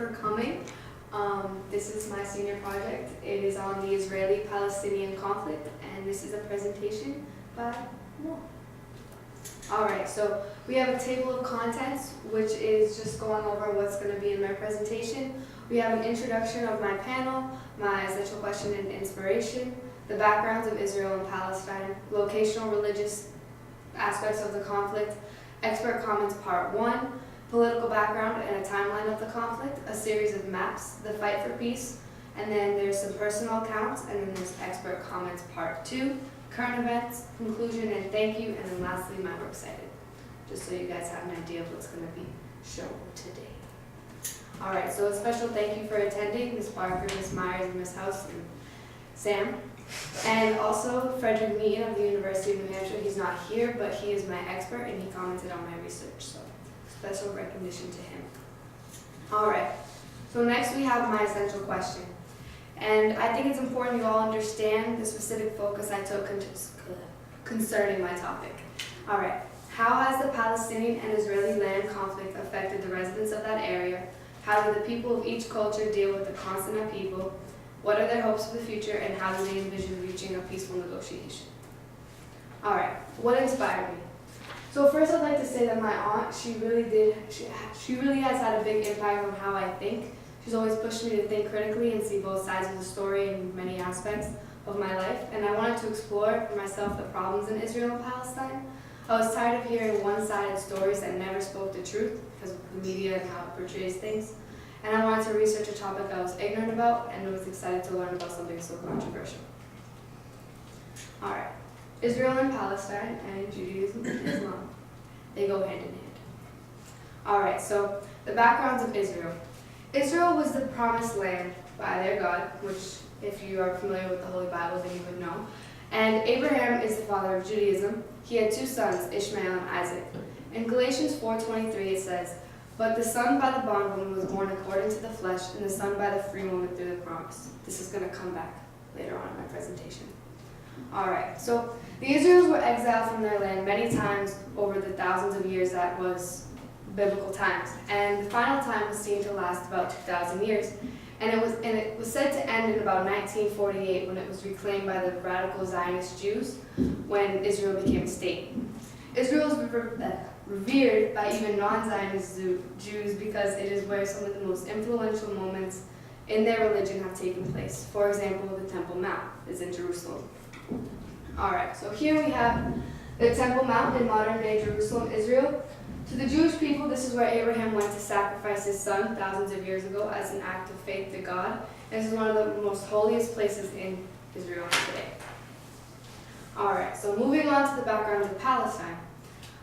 for coming. This is my senior project. It is on the Israeli-Palestinian conflict, and this is a presentation by Noah. Alright, so we have a table of contents, which is just going over what's going to be in my presentation. We have an introduction of my panel, my essential question and inspiration, the backgrounds of Israel and Palestine, locational religious aspects of the conflict, expert comments part 1, political background and a timeline of the conflict, a series of maps, the fight for peace, and then there's some personal accounts, and then there's expert comments part 2, current events, conclusion, and thank you, and then lastly, my works cited, just so you guys have an idea of what's going to be shown today. Alright, so a special thank you for attending, Ms. Parker, Ms. Myers, and Ms. House, and Sam. And also Frederick Meehan of the University of New Hampshire. He's not here, but he is my expert, and he commented on my research, so special recognition to him. Alright, so next we have my essential question. And I think it's important you all understand the specific focus I took concerning my topic. Alright, how has the Palestinian and Israeli land conflict affected the residents of that area? How do the people of each culture deal with the constant upheaval? What are their hopes for the future, and how do they envision reaching a peaceful negotiation? Alright, what inspired me? So first I'd like to say that my aunt, she really has had a big impact on how I think. She's always pushed me to think critically and see both sides of the story in many aspects of my life, and I wanted to explore for myself the problems in Israel and Palestine. I was tired of hearing one-sided stories that never spoke the truth because of the media and how it portrays things. And I wanted to research a topic I was ignorant about and was excited to learn about something so controversial. Alright, Israel and Palestine and Judaism and Islam. They go hand in hand. Alright, so the backgrounds of Israel. Israel was the promised land by their God, which if you are familiar with the Holy Bible, then you would know. And Abraham is the father of Judaism. He had 2 sons, Ishmael and Isaac. In Galatians 4:23 it says, "But the son by the bondwoman was born according to the flesh, and the son by the free woman through the promise." This is going to come back later on in my presentation. Alright, so the Israelites were exiled from their land many times over the thousands of years that was biblical times. And the final time was seen to last about 2,000 years. And it was said to end in about 1948 when it was reclaimed by the radical Zionist Jews when Israel became a state. Israel is revered by even non-Zionist Jews because it is where some of the most influential moments in their religion have taken place. For example, the Temple Mount is in Jerusalem. Alright, so here we have the Temple Mount in modern-day Jerusalem, Israel. To the Jewish people, this is where Abraham went to sacrifice his son thousands of years ago as an act of faith to God. And this is one of the most holiest places in Israel today. Alright, so moving on to the background of Palestine.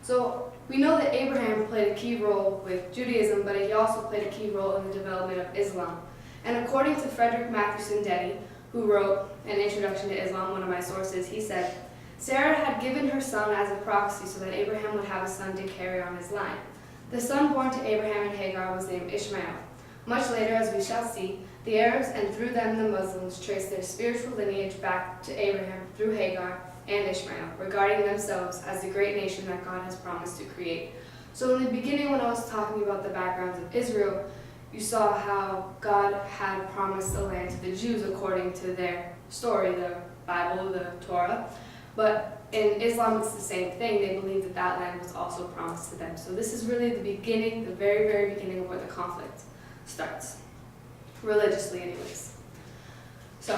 So we know that Abraham played a key role with Judaism, but he also played a key role in the development of Islam. And according to Frederick Mathewson Denny, who wrote an introduction to Islam, one of my sources, he said, "Sarah had given her son as a proxy so that Abraham would have a son to carry on his line. The son born to Abraham and Hagar was named Ishmael. Much later, as we shall see, the Arabs and through them the Muslims traced their spiritual lineage back to Abraham through Hagar and Ishmael, regarding themselves as the great nation that God has promised to create." So in the beginning, when I was talking about the backgrounds of Israel, you saw how God had promised the land to the Jews according to their story, the Bible, the Torah. But in Islam, it's the same thing. They believe that that land was also promised to them. So this is really the beginning, the very, very beginning of where the conflict starts, religiously anyways. So,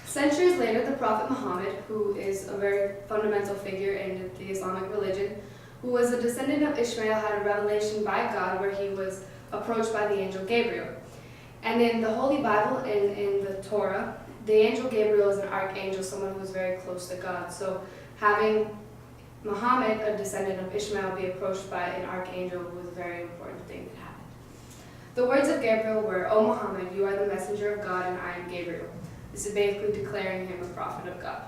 centuries later, the Prophet Muhammad, who is a very fundamental figure in the Islamic religion, who was a descendant of Ishmael, had a revelation by God where he was approached by the angel Gabriel. And in the Holy Bible, in the Torah, the angel Gabriel is an archangel, someone who is very close to God. So having Muhammad, a descendant of Ishmael, be approached by an archangel was a very important thing that happened. The words of Gabriel were, "O Muhammad, you are the messenger of God, and I am Gabriel." This is basically declaring him a prophet of God.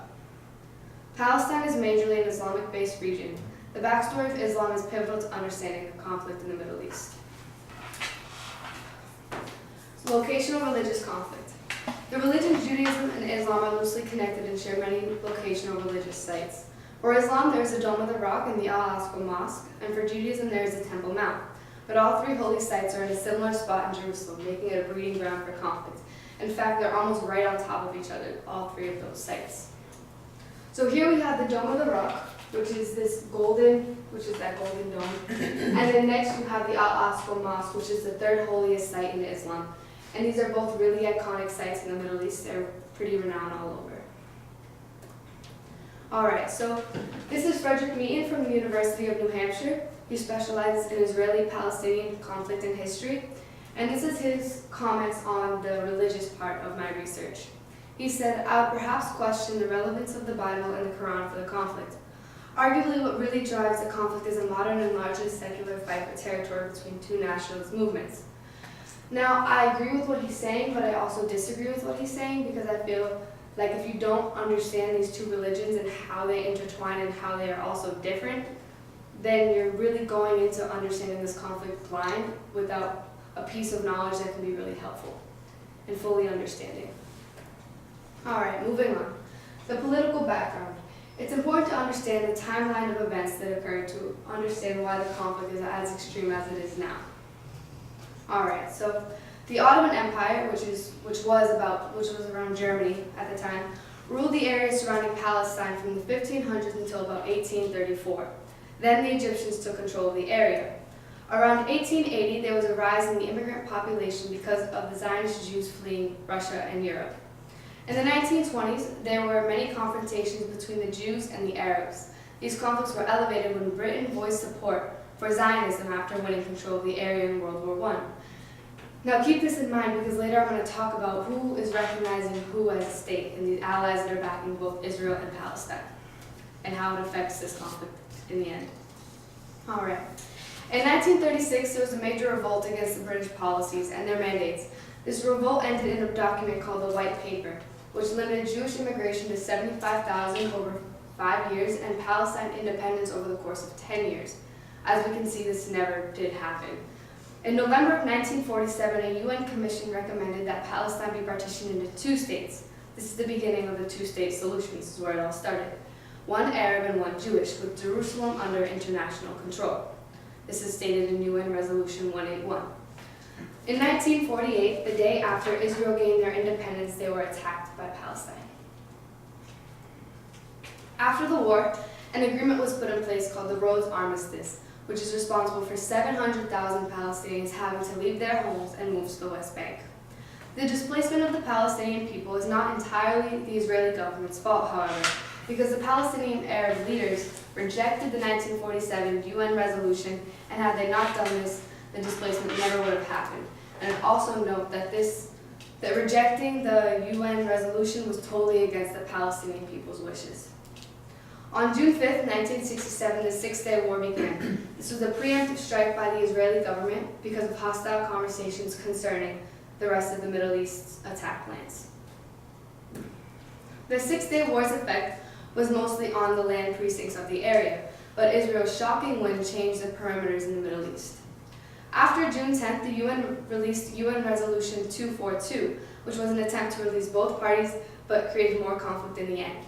Palestine is majorly an Islamic-based region. The backstory of Islam is pivotal to understanding the conflict in the Middle East. Locational religious conflict. The religions Judaism and Islam are loosely connected and share many locational religious sites. For Islam, there is the Dome of the Rock and the Al-Aqsa Mosque, and for Judaism, there is the Temple Mount. but all three holy sites are in a similar spot in Jerusalem, making it a breeding ground for conflict. In fact, they're almost right on top of each other, all three of those sites. So here we have the Dome of the Rock, which is that golden dome. And then next you have the Al-Aqsa Mosque, which is the third holiest site in Islam. And these are both really iconic sites in the Middle East. They're pretty renowned all over. Alright, so this is Frederick Meaton from the University of New Hampshire. He specializes in Israeli-Palestinian conflict and history. And this is his comments on the religious part of my research. He said, I would perhaps question the relevance of the Bible and the Quran for the conflict. Arguably, what really drives the conflict is a modern and largely secular fight for territory between two nationalist movements. Now, I agree with what he's saying, but I also disagree with what he's saying because I feel like if you don't understand these two religions and how they intertwine and how they are also different, then you're really going into understanding this conflict blind without a piece of knowledge that can be really helpful in fully understanding. All right, moving on. The political background. It's important to understand the timeline of events that occurred to understand why the conflict is as extreme as it is now. All right, so the Ottoman Empire, which was around Germany at the time, ruled the area surrounding Palestine from the 1500s until about 1834. Then the Egyptians took control of the area. Around 1880, there was a rise in the immigrant population because of the Zionist Jews fleeing Russia and Europe. In the 1920s, there were many confrontations between the Jews and the Arabs. These conflicts were elevated when Britain voiced support for Zionism after winning control of the area in World War I. Now keep this in mind because later I'm going to talk about who is recognizing who as a state and the allies that are backing both Israel and Palestine and how it affects this conflict in the end. All right. In 1936, there was a major revolt against the British policies and their mandates. This revolt ended in a document called the White Paper, which limited Jewish immigration to 75,000 over 5 years and Palestine independence over the course of 10 years. As we can see, this never did happen. In November of 1947, a UN commission recommended that Palestine be partitioned into two states. This is the beginning of the two-state solution. This is where it all started. One Arab and one Jewish, with Jerusalem under international control. This is stated in UN Resolution 181. In 1948, the day after Israel gained their independence, they were attacked by Palestine. After the war, an agreement was put in place called the Rhodes Armistice, which is responsible for 700,000 Palestinians having to leave their homes and move to the West Bank. The displacement of the Palestinian people is not entirely the Israeli government's fault, however, because the Palestinian Arab leaders rejected the 1947 UN resolution, and had they not done this, the displacement never would have happened. And also note that rejecting the UN resolution was totally against the Palestinian people's wishes. On June 5th, 1967, the Six-Day War began. This was a preemptive strike by the Israeli government because of hostile conversations concerning the rest of the Middle East's attack plans. The Six-Day War's effect was mostly on the land precincts of the area, but Israel's shocking win changed the perimeters in the Middle East. After June 10th, the UN released UN Resolution 242, which was an attempt to release both parties but created more conflict in the end.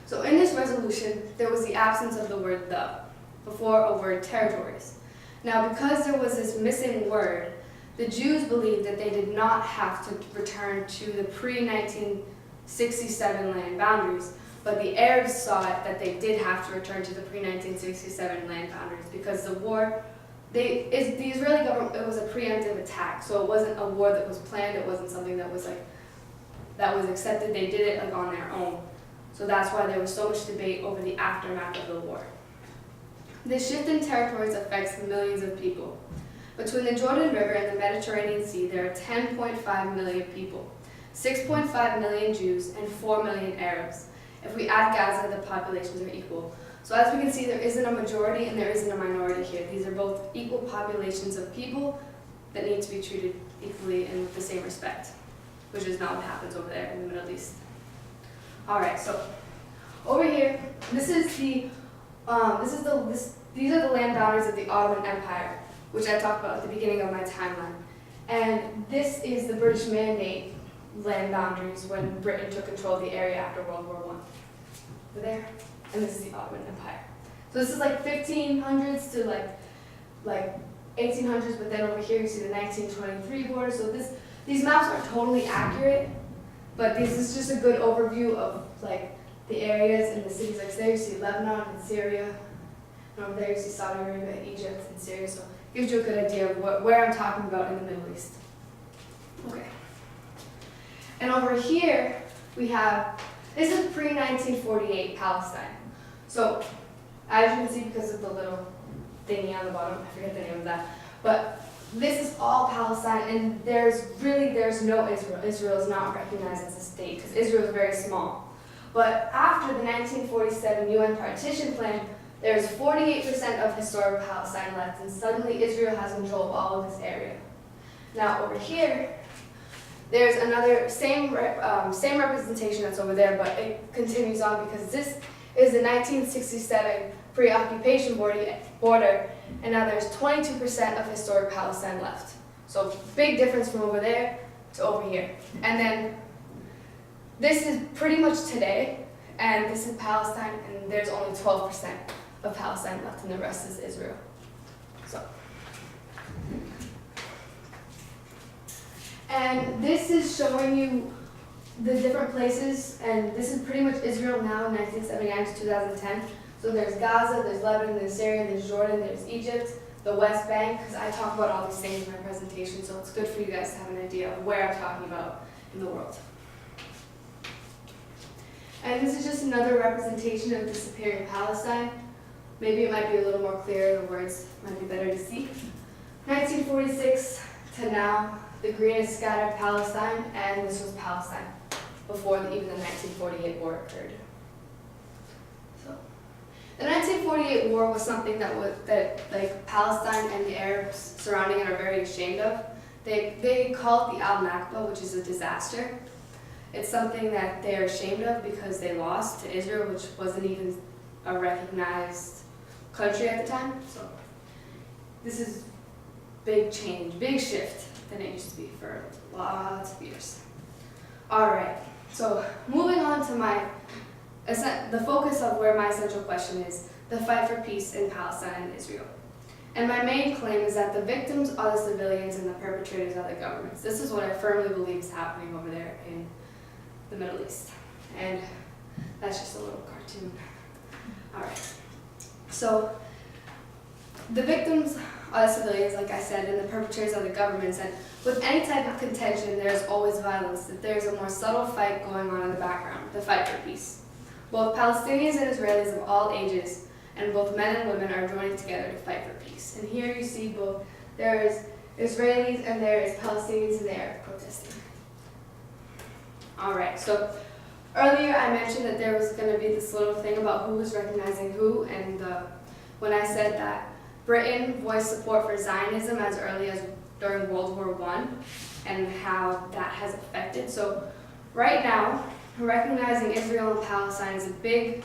So in this resolution, there was the absence of the word "the" before a word "territories." Now, because there was this missing word, the Jews believed that they did not have to return to the pre-1967 land boundaries, but the Arabs saw it that they did have to return to the pre-1967 land boundaries because the war, the Israeli government, it was a preemptive attack, so it wasn't a war that was planned, it wasn't something that was accepted, they did it on their own. So that's why there was so much debate over the aftermath of the war. This shift in territories affects millions of people. Between the Jordan River and the Mediterranean Sea, there are 10.5 million people, 6.5 million Jews, and 4 million Arabs. If we add Gaza, the populations are equal. So as we can see, there isn't a majority and there isn't a minority here. These are both equal populations of people that need to be treated equally and with the same respect, which is not what happens over there in the Middle East. All right, so over here, these are the land boundaries of the Ottoman Empire, which I talked about at the beginning of my timeline. And this is the British Mandate land boundaries when Britain took control of the area after World War I. Over there, and this is the Ottoman Empire. So this is like 1500s to like 1800s, but then over here you see the 1923 border. So these maps aren't totally accurate, but this is just a good overview of like the areas and the cities. Like there you see Lebanon and Syria, and over there you see Saudi Arabia, Egypt, and Syria. So it gives you a good idea of where I'm talking about in the Middle East. Okay. And over here we have, this is pre-1948 Palestine. So as you can see, because of the little thingy on the bottom, I forget the name of that, but this is all Palestine, and there's no Israel. Israel is not recognized as a state because Israel is very small. But after the 1947 UN partition plan, there's 48% of historic Palestine left, and suddenly Israel has control of all of this area. Now over here, there's another same representation that's over there, but it continues on because this is the 1967 pre-occupation border, and now there's 22% of historic Palestine left. So big difference from over there to over here. And then this is pretty much today, and this is Palestine, and there's only 12% of Palestine left, and the rest is Israel. So. And this is showing you the different places, and this is pretty much Israel now, 1979 to 2010. So there's Gaza, there's Lebanon, there's Syria, there's Jordan, there's Egypt, the West Bank, because I talk about all these things in my presentation, so it's good for you guys to have an idea of where I'm talking about in the world. And this is just another representation of disappearing Palestine. Maybe it might be a little more clear, the words might be better to see. 1946 to now, the green is scattered Palestine, and this was Palestine before even the 1948 war occurred. So, the 1948 war was something that Palestine and the Arabs surrounding it are very ashamed of. They call it the Al-Nakba, which is a disaster. It's something that they're ashamed of because they lost to Israel, which wasn't even a recognized country at the time. So this is big change, big shift than it used to be for lots of years. All right, so moving on to the focus of where my central question is, the fight for peace in Palestine and Israel. And my main claim is that the victims are the civilians and the perpetrators are the governments. This is what I firmly believe is happening over there in the Middle East. And that's just a little cartoon. All right, so the victims are the civilians, like I said, and the perpetrators are the governments. And with any type of contention, there's always violence. That there's a more subtle fight going on in the background, the fight for peace. Both Palestinians and Israelis of all ages, and both men and women, are joining together to fight for peace. And here you see both, there is Israelis and there is Palestinians and they are protesting. All right, so earlier I mentioned that there was going to be this little thing about who was recognizing who, and when I said that Britain voiced support for Zionism as early as during World War I, and how that has affected. So right now, recognizing Israel and Palestine is a big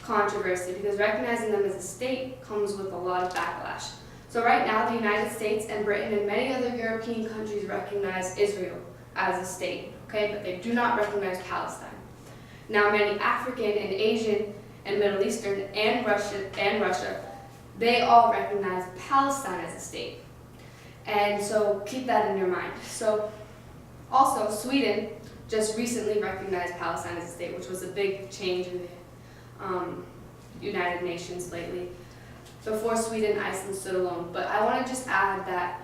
controversy because recognizing them as a state comes with a lot of backlash. So right now, the United States and Britain and many other European countries recognize Israel as a state, okay, but they do not recognize Palestine. Now, many African and Asian and Middle Eastern and Russia, they all recognize Palestine as a state. And so keep that in your mind. So also, Sweden just recently recognized Palestine as a state, which was a big change in the United Nations lately. Before Sweden, Iceland stood alone. But I want to just add that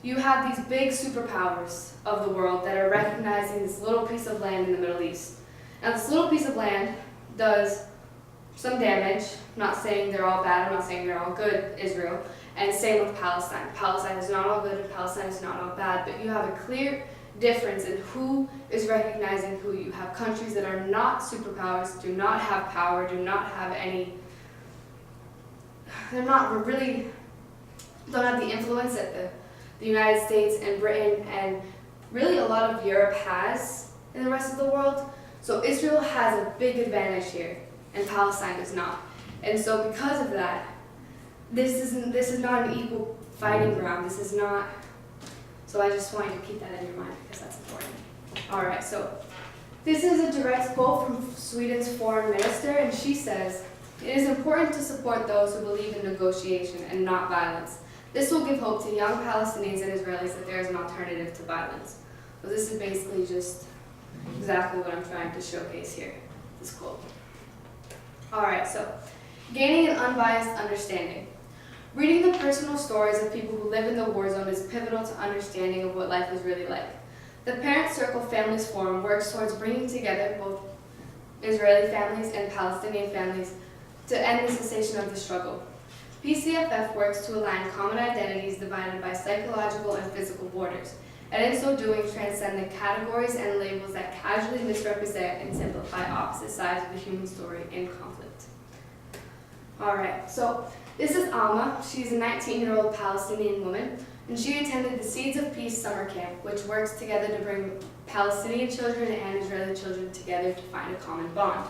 you have these big superpowers of the world that are recognizing this little piece of land in the Middle East. Now, this little piece of land does some damage. I'm not saying they're all bad, I'm not saying they're all good, Israel. And same with Palestine. Palestine is not all good and Palestine is not all bad, but you have a clear difference in who is recognizing who. You have countries that are not superpowers, do not have power, do not have any, don't have the influence that the United States and Britain and really a lot of Europe has in the rest of the world. So Israel has a big advantage here and Palestine does not. And so because of that, this is not an equal fighting ground. This is not, so I just want you to keep that in your mind because that's important. All right, so this is a direct quote from Sweden's foreign minister, and she says, "It is important to support those who believe in negotiation and not violence. This will give hope to young Palestinians and Israelis that there is an alternative to violence. So this is basically just exactly what I'm trying to showcase here, this quote. All right, so gaining an unbiased understanding. Reading the personal stories of people who live in the war zone is pivotal to understanding of what life is really like. The Parent Circle Families Forum works towards bringing together both Israeli families and Palestinian families to end the cessation of the struggle. PCFF works to align common identities divided by psychological and physical borders, and in so doing transcend the categories and labels that casually misrepresent and simplify opposite sides of the human story in conflict. All right, so this is Alma. She's a 19-year-old Palestinian woman, and she attended the Seeds of Peace summer camp, which works together to bring Palestinian children and Israeli children together to find a common bond.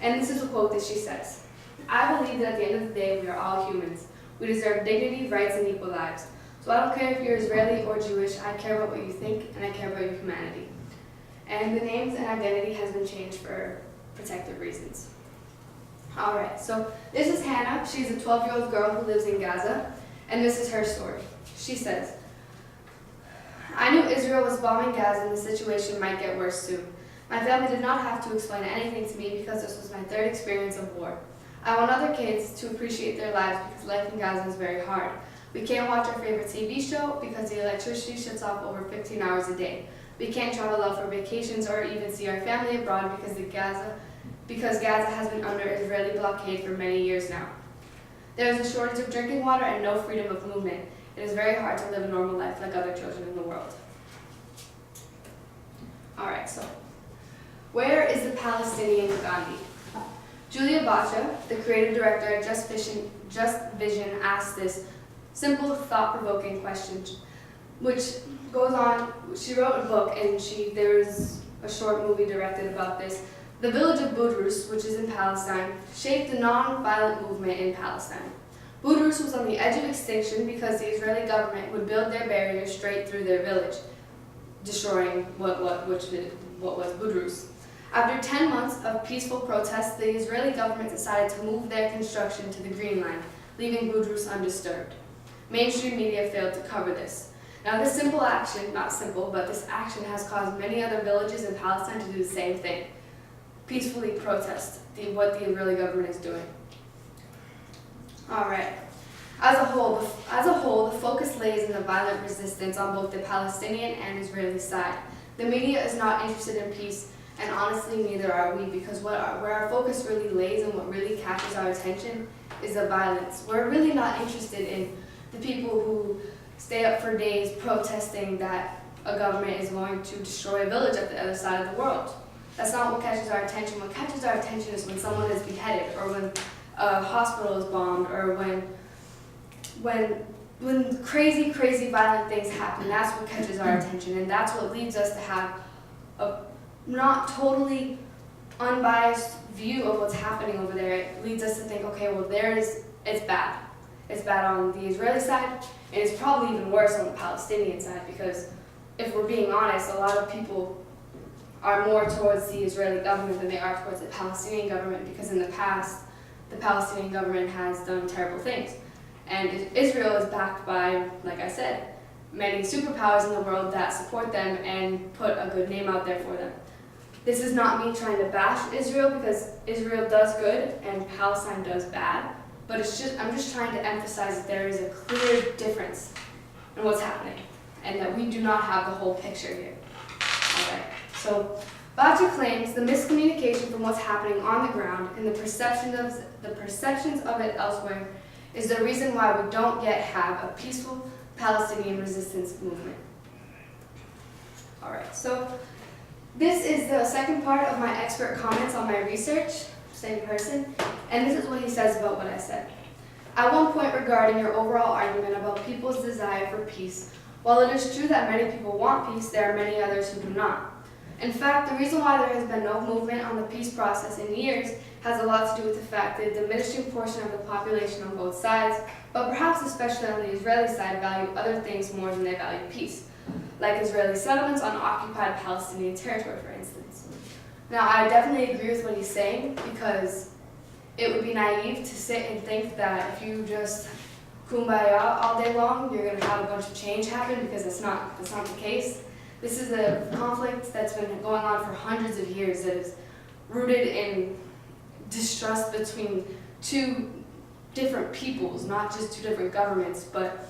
And this is a quote that she says, "I believe that at the end of the day, we are all humans. We deserve dignity, rights, and equal lives. So I don't care if you're Israeli or Jewish, I care about what you think, and I care about your humanity." And the names and identity has been changed for protective reasons. All right, so this is Hannah. She's a 12-year-old girl who lives in Gaza, and this is her story. She says, "I knew Israel was bombing Gaza and the situation might get worse soon. My family did not have to explain anything to me because this was my third experience of war. I want other kids to appreciate their lives because life in Gaza is very hard. We can't watch our favorite TV show because the electricity shuts off over 15 hours a day. We can't travel out for vacations or even see our family abroad because Gaza has been under Israeli blockade for many years now. There is a shortage of drinking water and no freedom of movement. It is very hard to live a normal life like other children in the world." All right, so where is the Palestinian Gandhi? Julia Bacha, the creative director at Just Vision, asked this simple, thought-provoking question, which goes on. She wrote a book, and there's a short movie directed about this. The village of Budrus, which is in Palestine, shaped the non-violent movement in Palestine. Budrus was on the edge of extinction because the Israeli government would build their barriers straight through their village, destroying what was Budrus. After 10 months of peaceful protests, the Israeli government decided to move their construction to the Green Line, leaving Budrus undisturbed. Mainstream media failed to cover this. Now this simple action, not simple, but this action has caused many other villages in Palestine to do the same thing. Peacefully protest what the Israeli government is doing. All right. As a whole, the focus lays in the violent resistance on both the Palestinian and Israeli side. The media is not interested in peace, and honestly, neither are we, because where our focus really lays and what really catches our attention is the violence. We're really not interested in the people who stay up for days protesting that a government is going to destroy a village at the other side of the world. That's not what catches our attention. What catches our attention is when someone is beheaded, or when a hospital is bombed, or when crazy violent things happen. That's what catches our attention, and that's what leads us to have a not totally unbiased view of what's happening over there. It leads us to think, okay, well, it's bad. It's bad on the Israeli side, and it's probably even worse on the Palestinian side, because if we're being honest, a lot of people are more towards the Israeli government than they are towards the Palestinian government, because in the past, the Palestinian government has done terrible things. And Israel is backed by, like I said, many superpowers in the world that support them and put a good name out there for them. This is not me trying to bash Israel, because Israel does good and Palestine does bad, but I'm just trying to emphasize that there is a clear difference in what's happening, and that we do not have the whole picture here. All right. So Bacha claims the miscommunication from what's happening on the ground and the perceptions of it elsewhere is the reason why we don't yet have a peaceful Palestinian resistance movement. All right, so this is the second part of my expert comments on my research, same person, and this is what he says about what I said. At one point regarding your overall argument about people's desire for peace, while it is true that many people want peace, there are many others who do not. In fact, the reason why there has been no movement on the peace process in years has a lot to do with the fact that a diminishing portion of the population on both sides, but perhaps especially on the Israeli side, value other things more than they value peace, like Israeli settlements on occupied Palestinian territory, for instance. Now, I definitely agree with what he's saying, because it would be naive to sit and think that if you just kumbaya all day long, you're going to have a bunch of change happen, because that's not the case. This is a conflict that's been going on for hundreds of years that is rooted in distrust between two different peoples, not just two different governments. But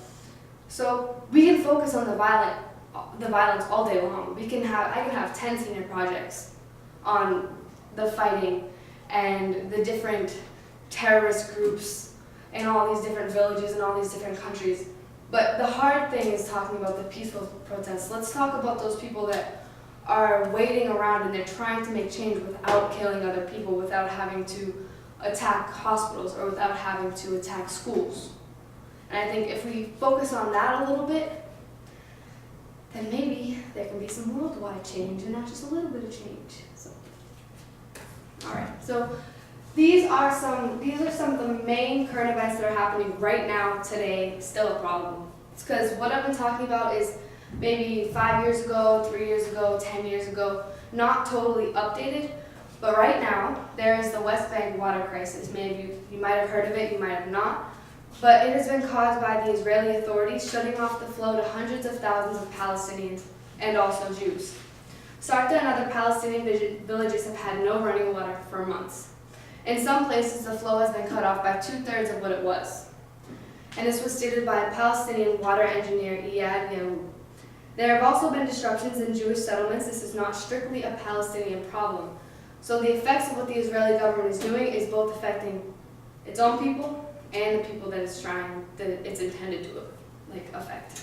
so we can focus on the violence all day long. I can have 10 senior projects on the fighting and the different terrorist groups in all these different villages and all these different countries. But the hard thing is talking about the peaceful protests. Let's talk about those people that are waiting around and they're trying to make change without killing other people, without having to attack hospitals or without having to attack schools. And I think if we focus on that a little bit, then maybe there can be some worldwide change and not just a little bit of change. So, all right. So these are some of the main current events that are happening right now, today, still a problem. It's because what I've been talking about is maybe 5 years ago, 3 years ago, 10 years ago, not totally updated. But right now, there is the West Bank water crisis. Maybe you might have heard of it, you might have not. But it has been caused by the Israeli authorities shutting off the flow to hundreds of thousands of Palestinians and also Jews. Sarta and other Palestinian villages have had no running water for months. In some places, the flow has been cut off by 2/3 of what it was. And this was stated by Palestinian water engineer Iyad Yahoud. There have also been disruptions in Jewish settlements. This is not strictly a Palestinian problem. So the effects of what the Israeli government is doing is both affecting its own people and the people that it's intended to affect.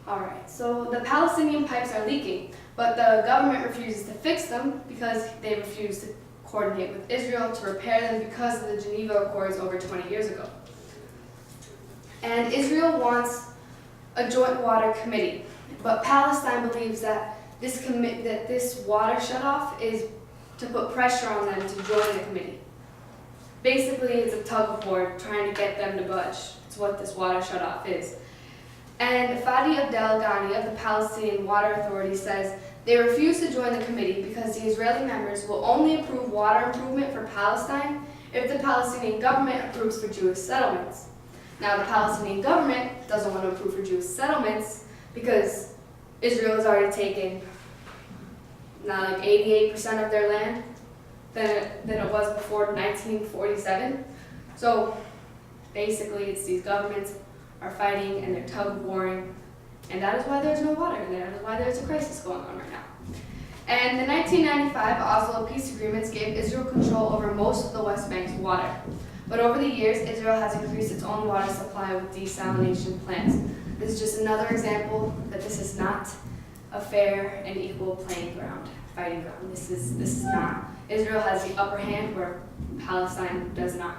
All right, so the Palestinian pipes are leaking, but the government refuses to fix them because they refuse to coordinate with Israel to repair them because of the Geneva Accords over 20 years ago. And Israel wants a joint water committee, but Palestine believes that this water shutoff is to put pressure on them to join the committee. Basically, it's a tug of war trying to get them to budge. It's what this water shutoff is. And Fadi Abdel Ghani of the Palestinian Water Authority says they refuse to join the committee because the Israeli members will only approve water improvement for Palestine if the Palestinian government approves for Jewish settlements. Now, the Palestinian government doesn't want to approve for Jewish settlements because Israel has already taken now 88% of their land than it was before 1947. So basically, it's these governments are fighting and they're tug of warring, and that is why there's no water, and that is why there's a crisis going on right now. And the 1995 Oslo peace agreements gave Israel control over most of the West Bank's water. But over the years, Israel has increased its own water supply with desalination plants. This is just another example that this is not a fair and equal fighting ground. This is not. Israel has the upper hand where Palestine does not.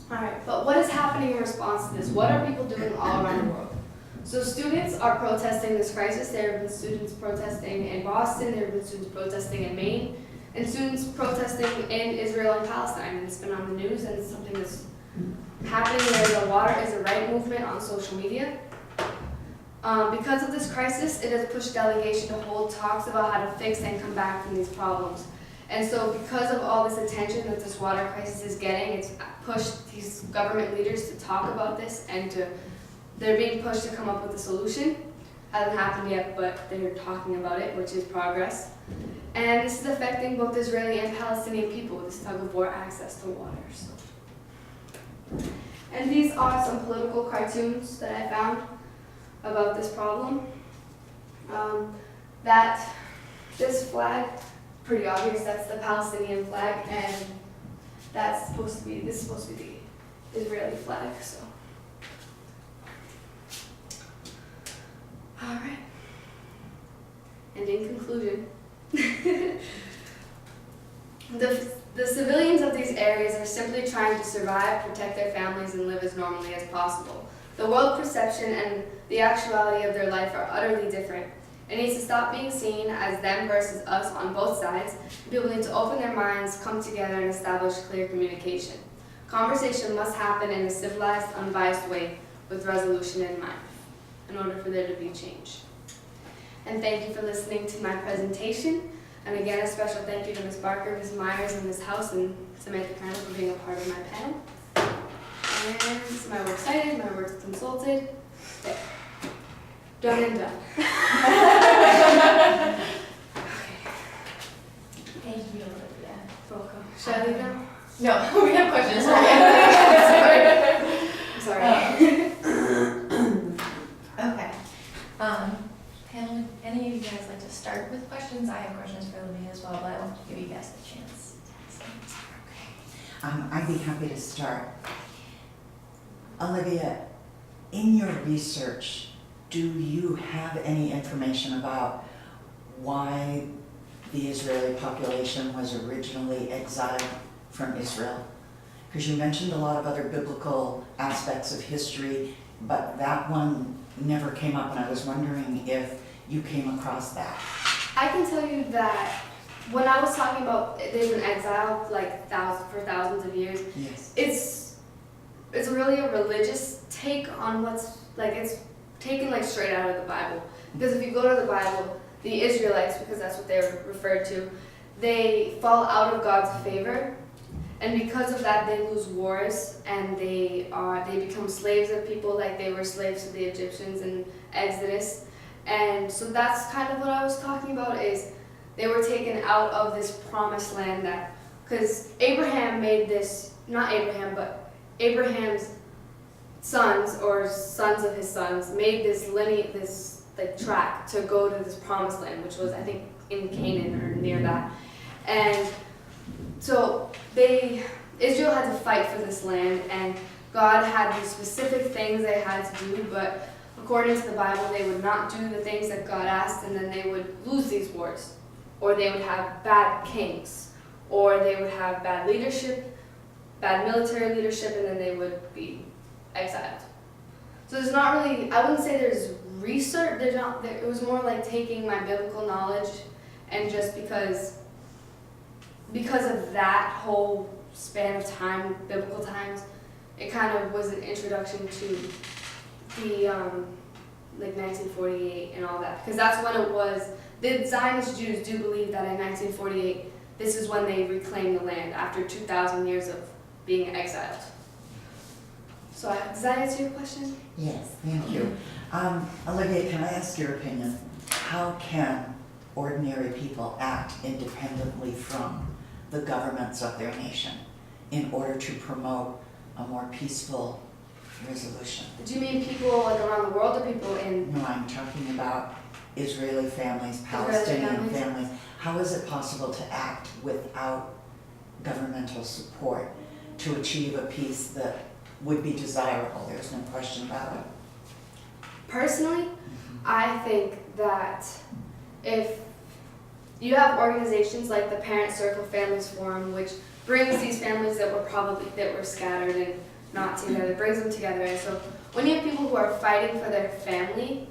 All right, but what is happening in response to this? What are people doing all around the world? So students are protesting this crisis. There have been students protesting in Boston, there have been students protesting in Maine, and students protesting in Israel and Palestine. And it's been on the news, and it's something that's happening. There's a Water is a Right movement on social media. Because of this crisis, it has pushed delegation to hold talks about how to fix and come back from these problems. And so because of all this attention that this water crisis is getting, it's pushed these government leaders to talk about this, and they're being pushed to come up with a solution. Hasn't happened yet, but they're talking about it, which is progress. And this is affecting both Israeli and Palestinian people, this tug of war access to water. So. And these are some political cartoons that I found about this problem. That this flag, pretty obvious, that's the Palestinian flag, and this is supposed to be the Israeli flag. So, all right. And in conclusion, the civilians of these areas are simply trying to survive, protect their families, and live as normally as possible. The world perception and the actuality of their life are utterly different. It needs to stop being seen as them versus us on both sides. People need to open their minds, come together, and establish clear communication. Conversation must happen in a civilized, unbiased way with resolution in mind in order for there to be change. And thank you for listening to my presentation. And again, a special thank you to Ms. Barker, Ms. Myers, and Ms. House, and Samantha Crandall for being a part of my panel. And my work cited, my work consulted. There. Done and done. Thank you, Olivia. Welcome. Should I leave now? No, we have questions. Sorry. Okay. Panel, any of you guys like to start with questions? I have questions for Olivia as well, but I want to give you guys the chance. I'd be happy to start. Olivia, in your research, do you have any information about why the Israeli population was originally exiled from Israel? Because you mentioned a lot of other biblical aspects of history, but that one never came up, and I was wondering if you came across that. I can tell you that when I was talking about they've been exiled like for thousands of years, Yes. it's really a religious take on what's like it's taken like straight out of the Bible. Because if you go to the Bible, the Israelites, because that's what they're referred to, they fall out of God's favor, and because of that they lose wars and they become slaves of people like they were slaves to the Egyptians in Exodus. And so that's kind of what I was talking about, is they were taken out of this promised land, that because Abraham made this, not Abraham, but Abraham's sons or sons of his sons made this lineage, this like track to go to this promised land, which was I think in Canaan or near that. And so Israel had to fight for this land, and God had these specific things they had to do, but according to the Bible, they would not do the things that God asked, and then they would lose these wars, or they would have bad kings, or they would have bad leadership, bad military leadership, and then they would be exiled. So there's not really, I wouldn't say there's research, it was more like taking my biblical knowledge, and just because of that whole span of time, biblical times, it kind of was an introduction to the like 1948 and all that, because that's when it was. The Zionist Jews do believe that in 1948, this is when they reclaimed the land after 2,000 years of being exiled. So does that answer your question? Yes, thank you. Olivia, can I ask your opinion? How can ordinary people act independently from the governments of their nation in order to promote a more peaceful resolution? Do you mean people like around the world or people in? No, I'm talking about Israeli families, Palestinian families. How is it possible to act without governmental support to achieve a peace that would be desirable? There's no question about it. Personally, I think that if you have organizations like the Parent Circle Families Forum, which brings these families that were scattered and not together, brings them together. And so when you have people who are fighting for their family,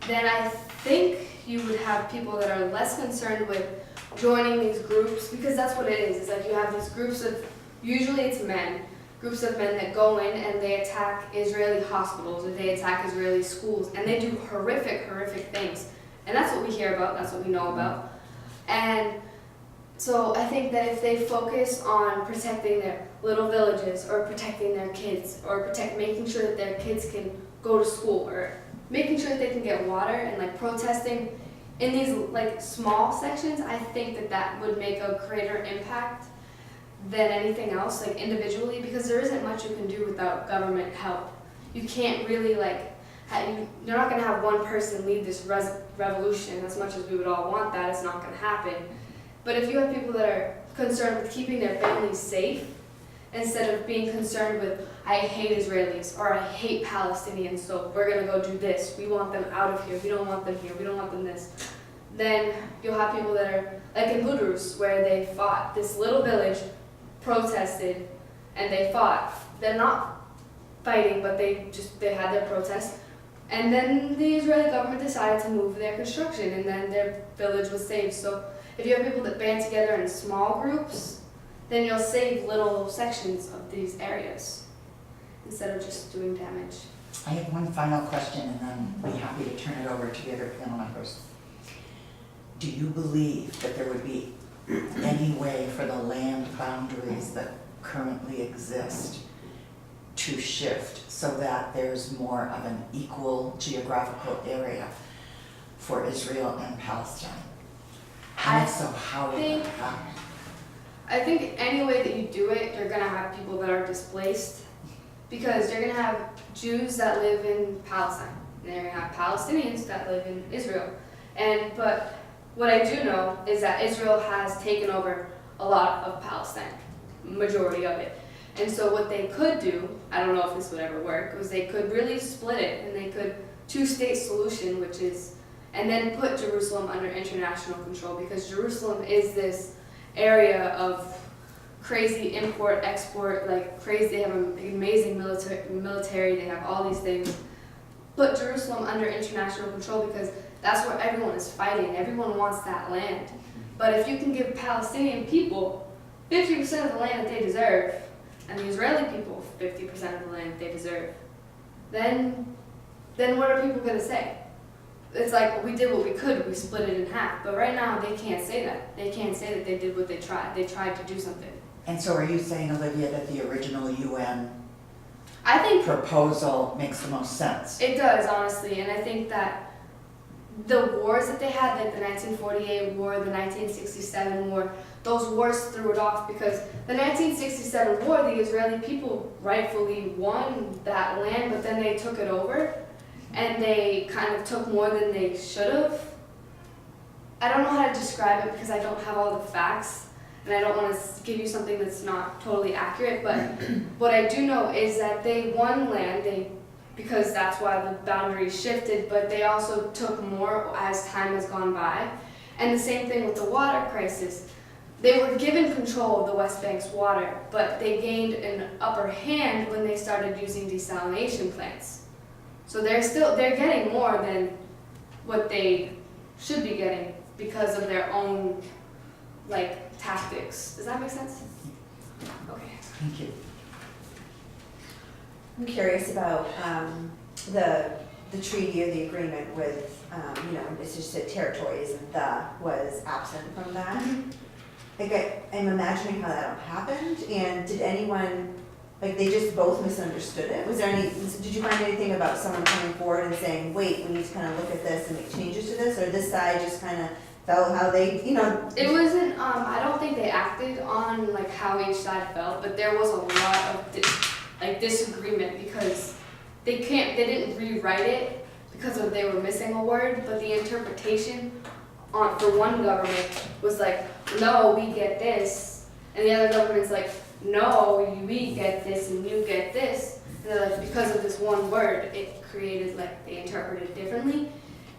then I think you would have people that are less concerned with joining these groups, because that's what it is. It's like you have these groups of, usually it's men, groups of men that go in and they attack Israeli hospitals or they attack Israeli schools, and they do horrific, horrific things. And that's what we hear about, that's what we know about. And so I think that if they focus on protecting their little villages or protecting their kids or making sure that their kids can go to school or making sure that they can get water and like protesting in these like small sections, I think that that would make a greater impact than anything else, like individually, because there isn't much you can do without government help. You can't really like, you're not going to have one person lead this revolution. As much as we would all want that, it's not going to happen. But if you have people that are concerned with keeping their families safe, instead of being concerned with, I hate Israelis or I hate Palestinians, so we're going to go do this. We want them out of here. We don't want them here. We don't want them this. Then you'll have people that are, like in Budrus, where they fought. This little village protested, and they fought. They're not fighting, but they had their protest. And then the Israeli government decided to move their construction, and then their village was saved. So if you have people that band together in small groups, then you'll save little sections of these areas instead of just doing damage. I have one final question, and then I'll be happy to turn it over to the other panel members. Do you believe that there would be any way for the land boundaries that currently exist to shift so that there's more of an equal geographical area for Israel and Palestine? And if so, how would that happen? I think any way that you do it, you're gonna have people that are displaced, because you're gonna have Jews that live in Palestine, and you're gonna have Palestinians that live in Israel. But what I do know is that Israel has taken over a lot of Palestine, majority of it. And so what they could do, I don't know if this would ever work, was they could really split it, and they could two-state solution, which is, and then put Jerusalem under international control, because Jerusalem is this area of crazy import, export, like crazy. They have an amazing military, they have all these things. Put Jerusalem under international control, because that's where everyone is fighting. Everyone wants that land. But if you can give Palestinian people 50% of the land that they deserve, and the Israeli people 50% of the land that they deserve, then what are people going to say? It's like, we did what we could, we split it in half. But right now, they can't say that. They can't say that they did what they tried. They tried to do something. And so are you saying, Olivia, that the original UN I think proposal makes the most sense? it does, honestly, and I think that the wars that they had, like the 1948 war, the 1967 war, those wars threw it off, because the 1967 war, the Israeli people rightfully won that land, but then they took it over, and they kind of took more than they should have. I don't know how to describe it because I don't have all the facts, and I don't want to give you something that's not totally accurate, but what I do know is that they won land, because that's why the boundaries shifted, but they also took more as time has gone by. And the same thing with the water crisis. They were given control of the West Bank's water, but they gained an upper hand when they started using desalination plants. So they're getting more than what they should be getting because of their own, like, tactics. Does that make sense? Okay. Thank you. I'm curious about the treaty or the agreement with, it's just that territories and was absent from that. Like I'm imagining how that happened, and did anyone, like they just both misunderstood it? Was there did you find anything about someone coming forward and saying, wait, we need to kind of look at this and make changes to this, or this side just kind of felt how they, It wasn't, I don't think they acted on like how each side felt, but there was a lot of disagreement, because they didn't rewrite it because they were missing a word, but the interpretation for one government was like, no, we get this, and the other government's like, no, we get this and you get this. And they're like, because of this one word, it created, like, they interpreted it differently.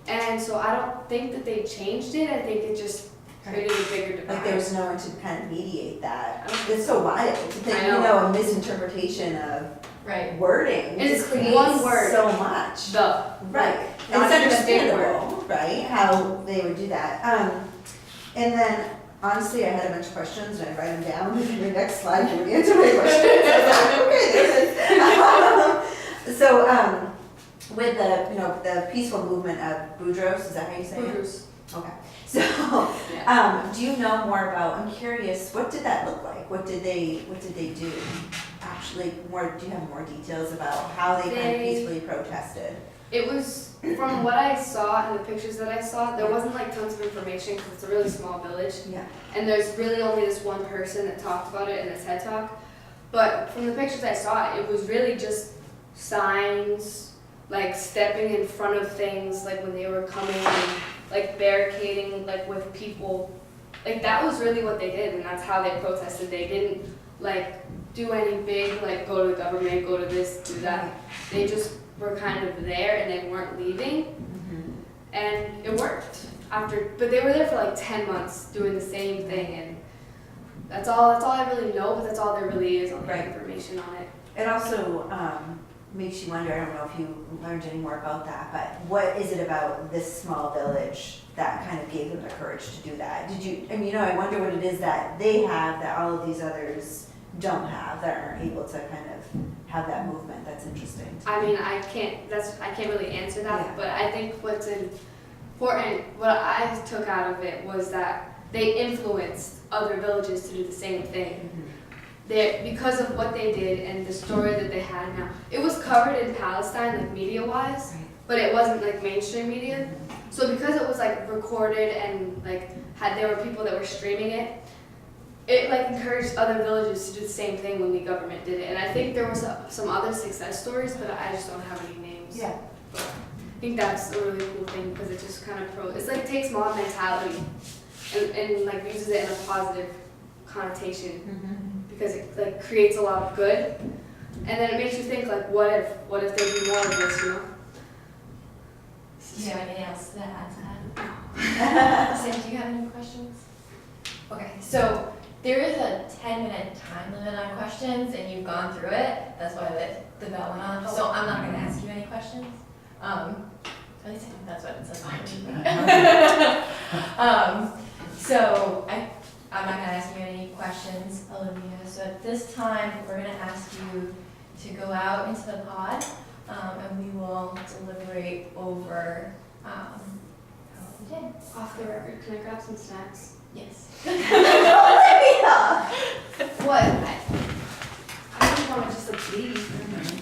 And so I don't think that they changed it. I think it just created a bigger divide. like there was no one to kind of mediate that. I don't It's so wild to think, I know. a misinterpretation of Right. wording. And it's just creates one word. so much. Not Right. It's even a big understandable, right, how they would do that. And then, honestly, I had a bunch of questions, and I write them down, and your next slide, you would answer my questions. I was like, okay, there it is. So, with the peaceful movement of Boudros, is that how you say it? Boudros. Okay. So, Yeah. do you know more about, I'm curious, what did that look like? What did they do? Actually, do you have more details about how they kind of peacefully protested? It was, from what I saw and the pictures that I saw, there wasn't like tons of information because it's a really small village. Yeah. And there's really only this one person that talked about it in a TED Talk. But from the pictures I saw, it was really just signs, like stepping in front of things, like when they were coming, and like barricading, like with people. Like that was really what they did, and that's how they protested. They didn't like do any big, like go to the government, go to this, do that. They just were kind of there and they weren't leaving. Mm-hmm. And it worked but they were there for like 10 months doing the same thing, and that's all I really know, but that's all there really is on the Right. information on it. It also makes you wonder, I don't know if you learned any more about that, but what is it about this small village that kind of gave them the courage to do that? I wonder what it is that they have that all of these others don't have, that aren't able to kind of have that movement. That's interesting. I mean, I can't really answer that, Yeah. but I think what's important, what I took out of it was that they influenced other villages to do the same thing. because of what they did and the story that they had now, it was covered in Palestine, like media-wise, but it wasn't like mainstream media. So because it was like recorded and like there were people that were streaming it, it like encouraged other villages to do the same thing when the government did it. And I think there was some other success stories, but I just don't have any names. Yeah. But I think that's a really cool thing because it just kind of it's like takes mob mentality and like uses it in a positive connotation because it like creates a lot of good, and then it makes you think like what if there be more of this, you know? Do you have anything else to add to that? Sam, do you have any questions? Okay, so there is a 10-minute time limit on questions, and you've gone through it. That's why the bell went on. So I'm not going to ask you any questions. At least I think that's what it says on the So I'm not going to ask you any questions, Olivia. So at this time, we're going to ask you to go out into the pod, and we will deliberate over how we did. Off the record, can I grab some snacks? Yes. Olivia! What? I don't want to just leave.